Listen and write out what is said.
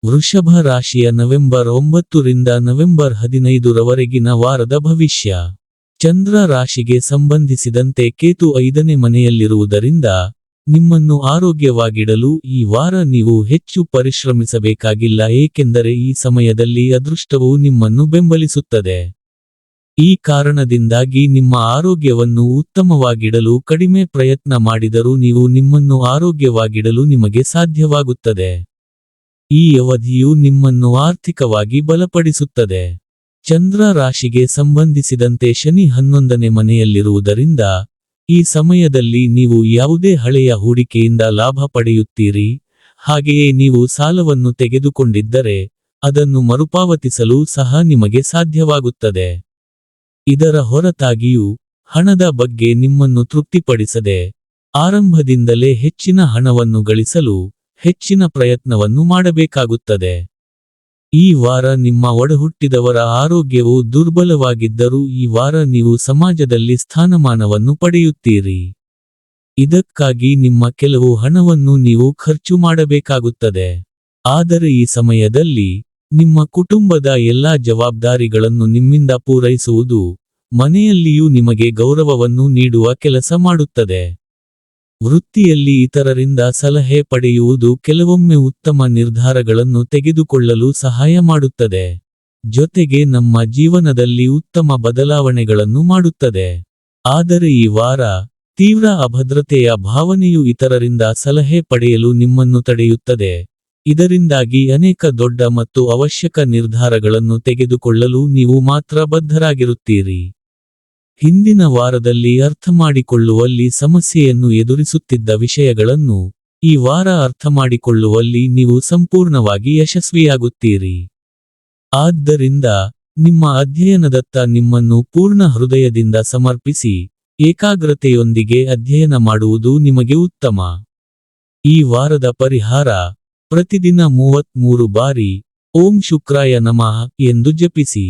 ವೃಷಭ ರಾಶಿಯ ನವೆಂಬರ್ 9 ರಿಂದ ನವೆಂಬರ್ 15 ರವರೆಗಿನ ವಾರದ ಭವಿಷ್ಯ. ಚಂದ್ರ ರಾಶಿಗೆ ಸಂಬಂಧಿಸಿದಂತೆ ಕೇತು 5ನೇ ಮನೆಯಲ್ಲಿರುವುದರಿಂದ, ನಿಮ್ಮನ್ನು ಆರೋಗ್ಯವಾಗಿಡಲು ಈ ವಾರ ನೀವು ಹೆಚ್ಚು ಪರಿಶ್ರಮಿಸಬೇಕಾಗಿಲ್ಲ, ಏಕೆಂದರೆ ಈ ಸಮಯದಲ್ಲಿ ಅದೃಷ್ಟವು ನಿಮ್ಮನ್ನು ಬೆಂಬಲಿಸುತ್ತದೆ. ಈ ಕಾರಣದಿಂದಾಗಿ ನಿಮ್ಮ ಆರೋಗ್ಯವನ್ನು ಉತ್ತಮವಾಗಿಡಲು ಕಡಿಮೆ ಪ್ರಯತ್ನ ಮಾಡಿದರೂ ನೀವು ನಿಮ್ಮನ್ನು ಆರೋಗ್ಯವಾಗಿಡಲು ನಿಮಗೆ ಸಾಧ್ಯವಾಗುತ್ತದೆ. ಈ ಅವಧಿಯು ನಿಮ್ಮನ್ನು ಆರ್ಥಿಕವಾಗಿ ಬಲಪಡಿಸುತ್ತದೆ. ಚಂದ್ರ ರಾಶಿಗೆ ಸಂಬಂಧಿಸಿದಂತೆ ಶನಿ 11ನೇ ಮನೆಯಲ್ಲಿರುವುದರಿಂದ, ಈ ಸಮಯದಲ್ಲಿ ನೀವು ಯಾವುದೇ ಹಳೆಯ ಹೂಡಿಕೆಯಿಂದ ಲಾಭ ಪಡೆಯುತ್ತೀರಿ. ಹಾಗೆಯೇ ನೀವು ಸಾಲವನ್ನು ತೆಗೆದುಕೊಂಡಿದ್ದರೆ, ಅದನ್ನು ಮರುಪಾವತಿಸಲು ಸಹ ನಿಮಗೆ ಸಾಧ್ಯವಾಗುತ್ತದೆ. ಇದರ ಹೊರತಾಗಿಯೂ, ಹಣದ ಬಗ್ಗೆ ನಿಮ್ಮನ್ನು ತೃಪ್ತಿಪಡಿಸದೆ, ಆರಂಭದಿಂದಲೇ ಹೆಚ್ಚಿನ ಹಣವನ್ನು ಗಳಿಸಲು ಹೆಚ್ಚಿನ ಪ್ರಯತ್ನವನ್ನು ಮಾಡಬೇಕಾಗುತ್ತದೆ. ಈ ವಾರ ನಿಮ್ಮ ಒಡಹುಟ್ಟಿದವರ ಆರೋಗ್ಯವು ದುರ್ಬಲವಾಗಿದ್ದರೂ ಈ ವಾರ ನೀವು ಸಮಾಜದಲ್ಲಿ ಸ್ಥಾನಮಾನವನ್ನು ಪಡೆಯುತ್ತೀರಿ. ಇದಕ್ಕಾಗಿ ನಿಮ್ಮ ಕೆಲವು ಹಣವನ್ನು ನೀವು ಖರ್ಚು ಮಾಡಬೇಕಾಗುತ್ತದೆ. ಆದರೆ ಈ ಸಮಯದಲ್ಲಿ, ನಿಮ್ಮ ಕುಟುಂಬದ ಎಲ್ಲಾ ಜವಾಬ್ದಾರಿಗಳನ್ನು ನಿಮ್ಮಿಂದ ಪೂರೈಸುವುದು, ಮನೆಯಲ್ಲಿಯೂ ನಿಮಗೆ ಗೌರವವನ್ನು ನೀಡುವ ಕೆಲಸ ಮಾಡುತ್ತದೆ. ವೃತ್ತಿಯಲ್ಲಿ ಇತರರಿಂದ ಸಲಹೆ ಪಡೆಯುವುದು ಕೆಲವೊಮ್ಮೆ ಉತ್ತಮ ನಿರ್ಧಾರಗಳನ್ನು ತೆಗೆದುಕೊಳ್ಳಲು ಸಹಾಯ ಮಾಡುತ್ತದೆ. ಜೊತೆಗೆ ನಮ್ಮ ಜೀವನದಲ್ಲಿ ಉತ್ತಮ ಬದಲಾವಣೆಗಳನ್ನು ಮಾಡುತ್ತದೆ. ಆದರೆ ಈ ವಾರ, ತೀವ್ರ ಅಭದ್ರತೆಯ ಭಾವನೆಯು ಇತರರಿಂದ ಸಲಹೆ ಪಡೆಯಲು ನಿಮ್ಮನ್ನು ತಡೆಯುತ್ತದೆ. ಇದರಿಂದಾಗಿ ಅನೇಕ ದೊಡ್ಡ ಮತ್ತು ಅವಶ್ಯಕ ನಿರ್ಧಾರಗಳನ್ನು ತೆಗೆದುಕೊಳ್ಳಲು ನೀವು ಮಾತ್ರ ಬದ್ಧರಾಗಿರುತ್ತೀರಿ. ಹಿಂದಿನ ವಾರದಲ್ಲಿ ಅರ್ಥಮಾಡಿಕೊಳ್ಳುವಲ್ಲಿ ಸಮಸ್ಯೆಯನ್ನು ಎದುರಿಸುತ್ತಿದ್ದ ವಿಷಯಗಳನ್ನು, ಈ ವಾರ ಅರ್ಥಮಾಡಿಕೊಳ್ಳುವಲ್ಲಿ ನೀವು ಸಂಪೂರ್ಣವಾಗಿ ಯಶಸ್ವಿಯಾಗುತ್ತೀರಿ. ಆದ್ದರಿಂದ, ನಿಮ್ಮ ಅಧ್ಯಯನದತ್ತ ನಿಮ್ಮನ್ನು ಪೂರ್ಣ ಹೃದಯದಿಂದ ಸಮರ್ಪಿಸಿ, ಏಕಾಗ್ರತೆಯೊಂದಿಗೆ ಅಧ್ಯಯನ ಮಾಡುವುದು ನಿಮಗೆ ಉತ್ತಮ. ಈ ವಾರದ ಪರಿಹಾರ: ಪ್ರತಿದಿನ 33 ಬಾರಿ ಓಂ ಶುಕ್ರಾಯ ನಮಃ ಎಂದು ಜಪಿಸಿ.